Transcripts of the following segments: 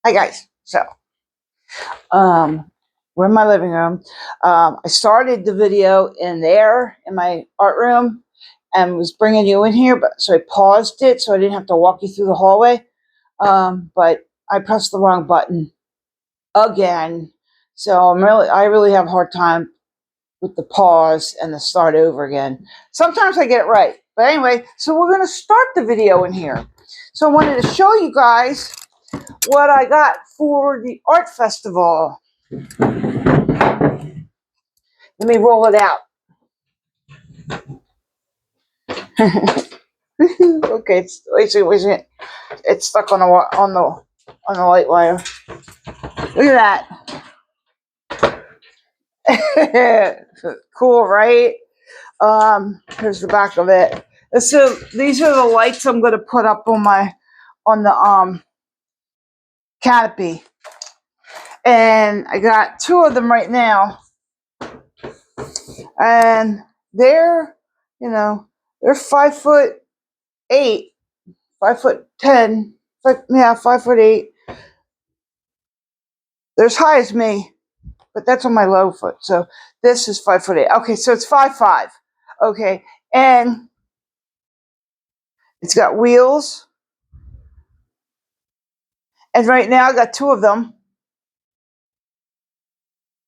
Hi guys. We're in my living room. I started the video in there in my art room and was bringing you in here, but so I paused it so I didn't have to walk you through the hallway. But I pressed the wrong button again, so I really have a hard time with the pause and the start over again. Sometimes I get it right, but anyway, so we're gonna start the video in here. So I wanted to show you guys what I got for the art festival. Let me roll it out. Okay, it's stuck on the light wire. Look at that. Cool, right? Here's the back of it. So these are the lights I'm going to put up on the canopy, and I got two of them right now, and they're 5'8", 5'10", 5'8". They're as high as me, but that's on my low foot. So this is 5'8". Okay, so it's 5'5". Okay, and it's got wheels. And right now I got two of them.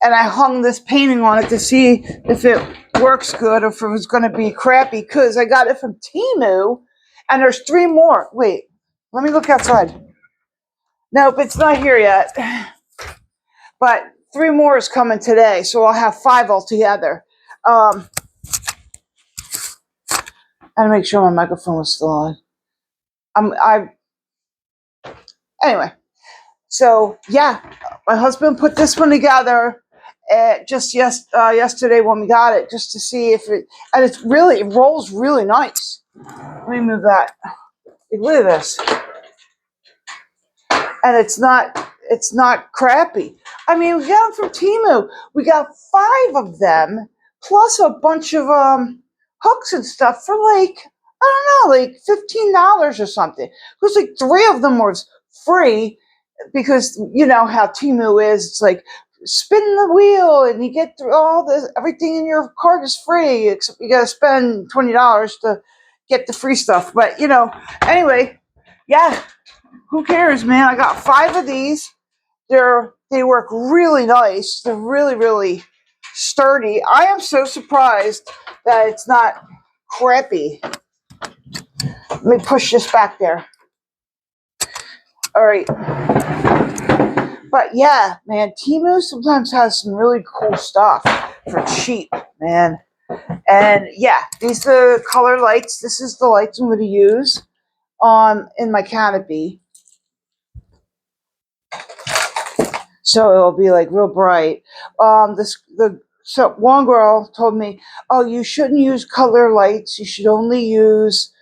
And I hung this painting on it to see if it works good or if it was going to be crappy, because I got it from Temu, and there's 3 more. Wait, let me look outside. Nope, it's not here yet. But 3 more is coming today, so I'll have 5 altogether. And make sure my microphone was still on. Anyway, so yeah, my husband put this one together just yesterday when we got it, just to see if it, and it rolls really nice. Let me move that. Look at this, and it's not crappy. I mean, we got them from Temu. We got 5 of them plus a bunch of hooks and stuff for like, I don't know, like $15 or something. It was like 3 of them was free, because you know how Temu is. It's like spin the wheel and you get through all this. Everything in your cart is free, except you got to spend $20 to get the free stuff. But anyway, yeah. Who cares, man? I got 5 of these. They work really nice. They're really, really sturdy. I am so surprised that it's not crappy. Let me push this back there. All right. But yeah, man, Temu sometimes has some really cool stuff for cheap, man. And yeah, these are the color lights. This is the lights I'm going to use in my canopy. So it'll be like real bright. So one girl told me, "Oh, you shouldn't use color lights. You should only use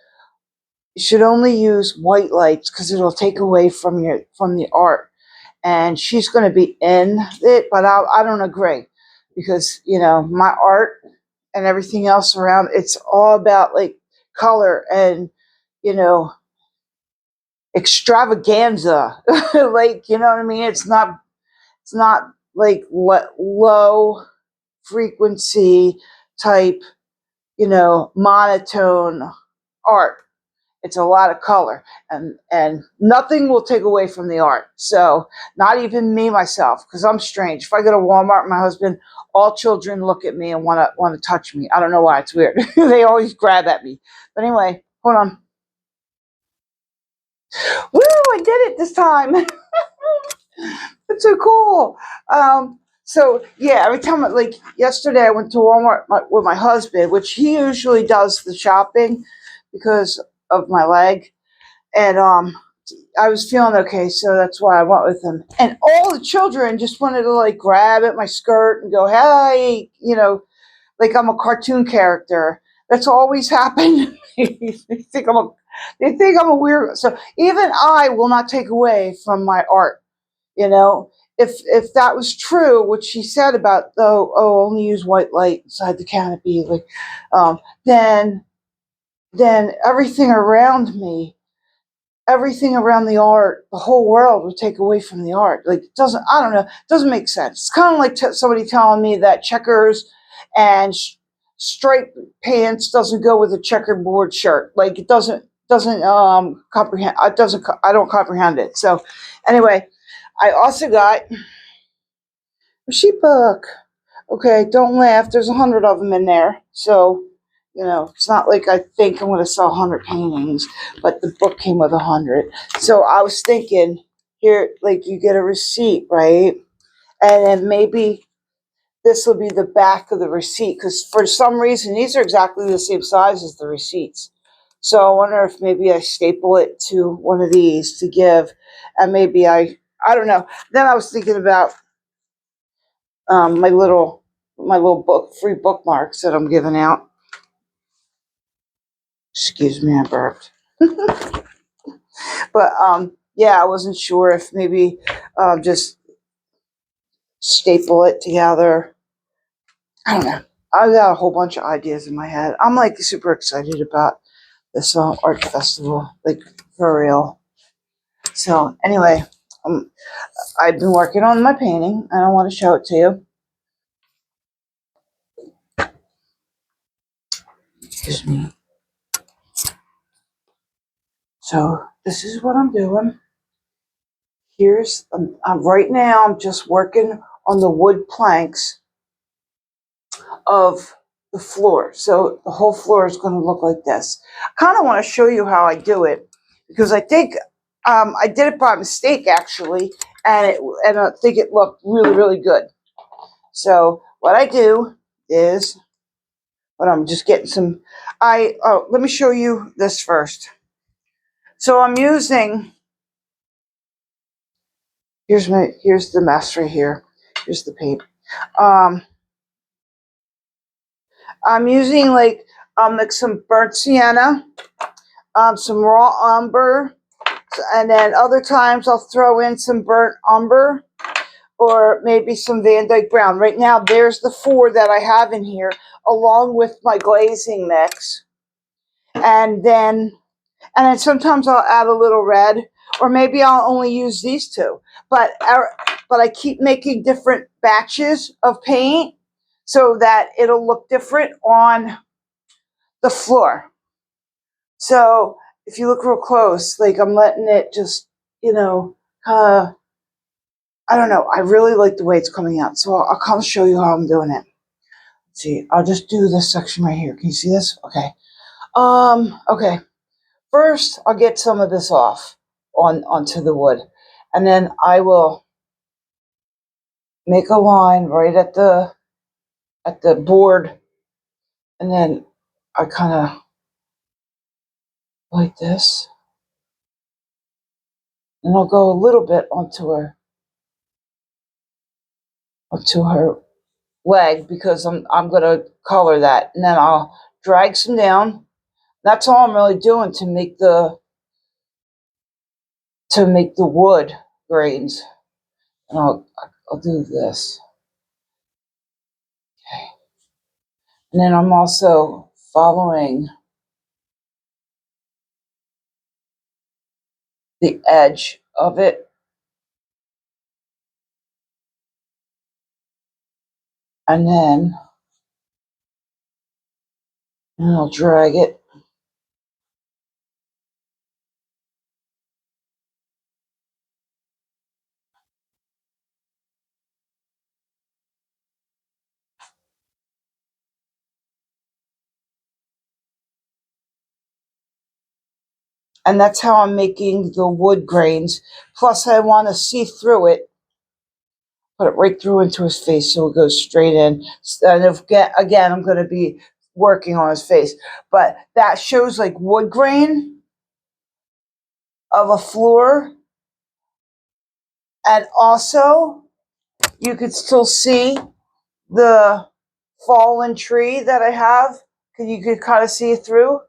white lights, because it'll take away from the art." And she's going to be in it, but I don't agree, because my art and everything else around, it's all about like color and extravaganza. Like, you know what I mean? It's not like low frequency type, monotone art. It's a lot of color, and nothing will take away from the art. So not even me myself, because I'm strange. If I go to Walmart, my husband, all children look at me and want to touch me. I don't know why. It's weird. They always grab at me. But anyway, hold on. Woo! I did it this time. It's so cool. So yeah, every time, like yesterday, I went to Walmart with my husband, which he usually does the shopping because of my leg. And I was feeling okay, so that's why I went with him. And all the children just wanted to like grab at my skirt and go, "Hey," like I'm a cartoon character. That's always happened. They think I'm a weird. So even I will not take away from my art. If that was true, what she said about only use white light inside the canopy, like, then everything around me everything around the art, the whole world would take away from the art. Like, it doesn't, I don't know, it doesn't make sense. It's kind of like somebody telling me that checkers and striped pants doesn't go with a checkerboard shirt. Like, it doesn't comprehend. It doesn't. I don't comprehend it. So, anyway, I also got a sheet book. Okay, don't laugh. There's 100 of them in there. So, it's not like I think I'm going to sell 100 paintings, but the book came with 100. So I was thinking, here, like you get a receipt, right? And then maybe this will be the back of the receipt because for some reason these are exactly the same size as the receipts. So I wonder if maybe I staple it to one of these to give, and maybe I don't know. Then I was thinking about my little book free bookmarks that I'm giving out. Excuse me, I burped. But yeah, I wasn't sure if maybe just staple it together. I don't know. I got a whole bunch of ideas in my head. I'm like super excited about this art festival, like for real. So anyway, um, I've been working on my painting, and I want to show it to you. Excuse me. So this is what I'm doing. Here's right now. I'm just working on the wood planks of the floor. So the whole floor is going to look like this. I kind of want to show you how I do it because I think I did it by mistake actually, and I think it looked really really good. So what I do is, but I'm just getting some. Let me show you this first. So I'm using. Here's the mess right here. Here's the paint. Um, I'm using like some burnt sienna, some raw umber, and then other times I'll throw in some burnt umber or maybe some Van Dyke brown. Right now, there's the four that I have in here, along with my glazing mix, and then sometimes I'll add a little red, or maybe I'll only use these two. But I keep making different batches of paint so that it'll look different on the floor. So if you look real close, like I'm letting it just, kind of, I don't know. I really like the way it's coming out. So I'll kind of show you how I'm doing it. Let's see, I'll just do this section right here. Can you see this? Okay. Okay. First, I'll get some of this off onto the wood, and then I will make a line right at the board, and then I kind of like this, and I'll go a little bit onto her leg because I'm gonna color that, and then I'll drag some down. That's all I'm really doing to make the wood grains. And I'll do this. Okay. And then I'm also following the edge of it, and then I'll drag it. And that's how I'm making the wood grains. Plus, I want to see through it, put it right through into his face so it goes straight in. And again, I'm going to be working on his face. But that shows like wood grain of a floor. And also, you could still see the fallen tree that I have. You could kind of see it through,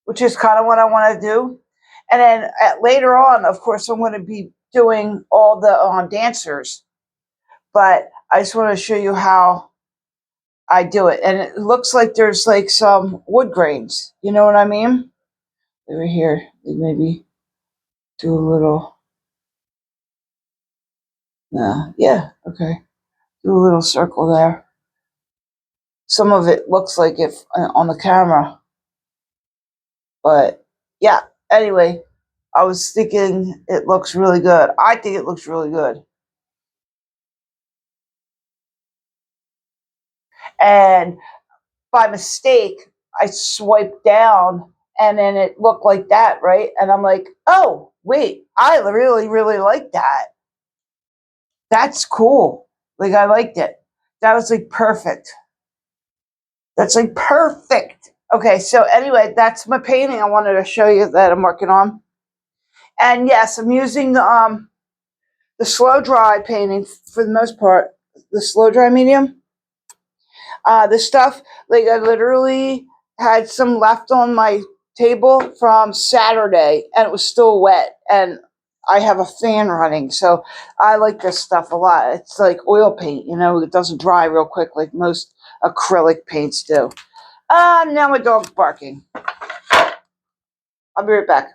which is kind of what I want to do. And then later on, of course, I'm going to be doing all the dancers. But I just want to show you how I do it. And it looks like there's like some wood grains. You know what I mean? Over here, maybe. do a little, yeah, okay. Do a little circle there. Some of it looks like it on the camera, but yeah, anyway, I was thinking it looks really good. I think it looks really good. And by mistake, I swiped down and then it looked like that, right? And I'm like, oh, wait, I really, really like that. That's cool. Like, I liked it. That was like perfect. That's like perfect. Okay, so anyway, that's my painting I wanted to show you that I'm working on. And yes, I'm using the slow dry painting for the most part, the slow dry medium. This stuff, like I literally had some left on my table from Saturday and it was still wet and I have a fan running. So I like this stuff a lot. It's like oil paint, you know, it doesn't dry real quick like most acrylic paints do. Now my dog's barking. I'll be right back.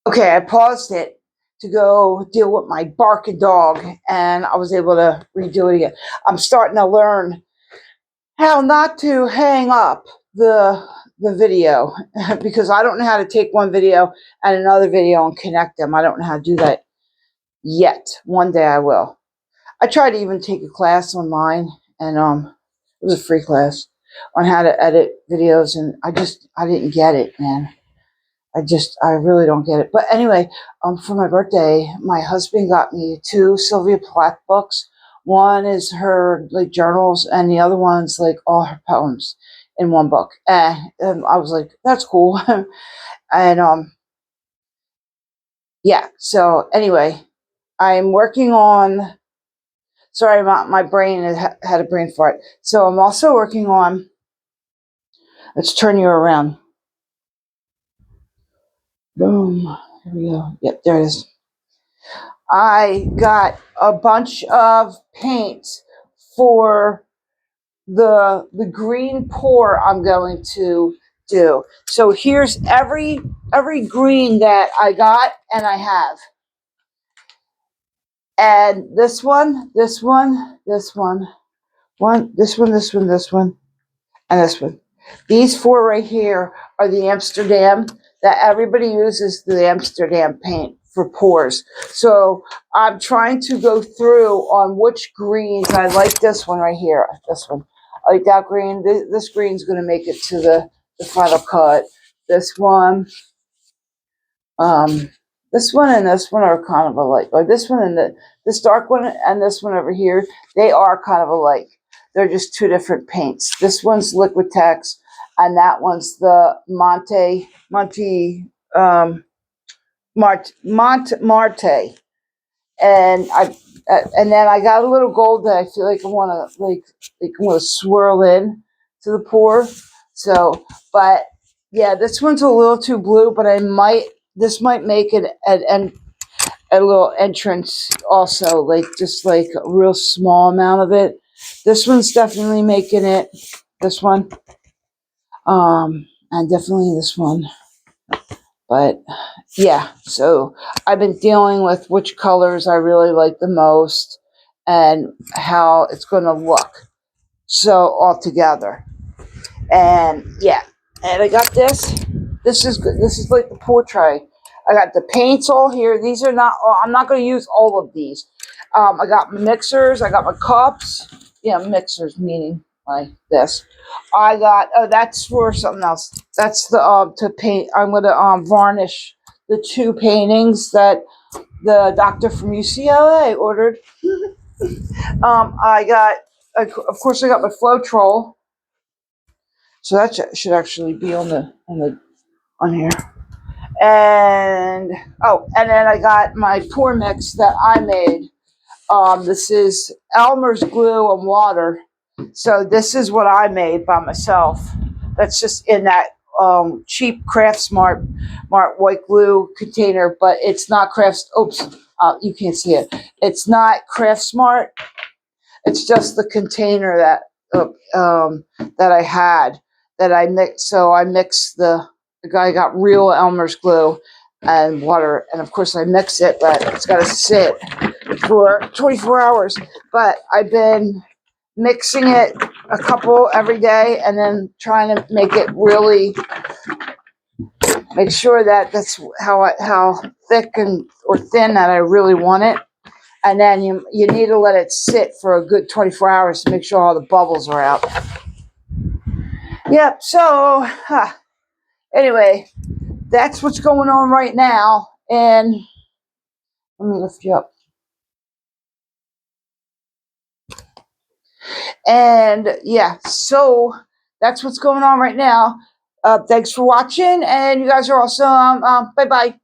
Okay, I paused it to go deal with my barking dog and I was able to redo it again. I'm starting to learn how not to hang up the video because I don't know how to take one video and another video and connect them. I don't know how to do that yet. One day I will. I tried to even take a class online and it was a free class on how to edit videos and I didn't get it, man. I really don't get it. But anyway, for my birthday, my husband got me 2 Sylvia Plath books. One is her like journals, and the other one's like all her poems in one book. And I was like, that's cool. And yeah. So anyway, I'm working on. Sorry, my brain had a brain fart. So I'm also working on. Let's turn you around. Boom. Here we go. Yep, there it is. I got a bunch of paints for the green pour I'm going to do. So here's every green that I got and I have. And this one, this one, this one, this one, this one, this one, and this one. These 4 right here are the Amsterdam that everybody uses the Amsterdam paint for pours. So I'm trying to go through on which greens. I like this one right here. This one. I like that green. This green's going to make it to the final cut. This one. This one and this one are kind of alike. Like this one and this dark one and this one over here, they are kind of alike. They're just 2 different paints. This one's Liquitex, and that one's the Marte, and and then I got a little gold that I feel like I want to I'm gonna swirl in to the pour. So, but yeah, this one's a little too blue, but this might make it a little entrance also, like just like a real small amount of it. This one's definitely making it. This one, and definitely this one. But yeah, so I've been dealing with which colors I really like the most and how it's going to look. So all together, and yeah, and I got this. This is good. This is like the portrait. I got the paints all here. These are not. I'm not going to use all of these. I got my mixers. I got my cups. Yeah, mixers meaning like this. I got. Oh, that's for something else. That's the to paint. I'm going to varnish the 2 paintings that the doctor from UCLA ordered. I got. Of course, I got my Floetrol. So that should actually be on here. And and then I got my pour mix that I made. This is Elmer's glue and water. So this is what I made by myself. That's just in that cheap Craft Smart white glue container, but it's not you can't see it. It's not Craft Smart. It's just the container that I had that I mixed. So I mixed the the guy got real Elmer's glue and water, and of course I mix it, but it's got to sit for 24 hours. But I've been mixing it a couple every day, and then trying to make it really make sure that that's how thick and or thin that I really want it. And then you need to let it sit for a good 24 hours to make sure all the bubbles are out. Yep. So anyway, that's what's going on right now. And let me lift you up. And yeah, so that's what's going on right now. Thanks for watching, and you guys are awesome. Bye bye.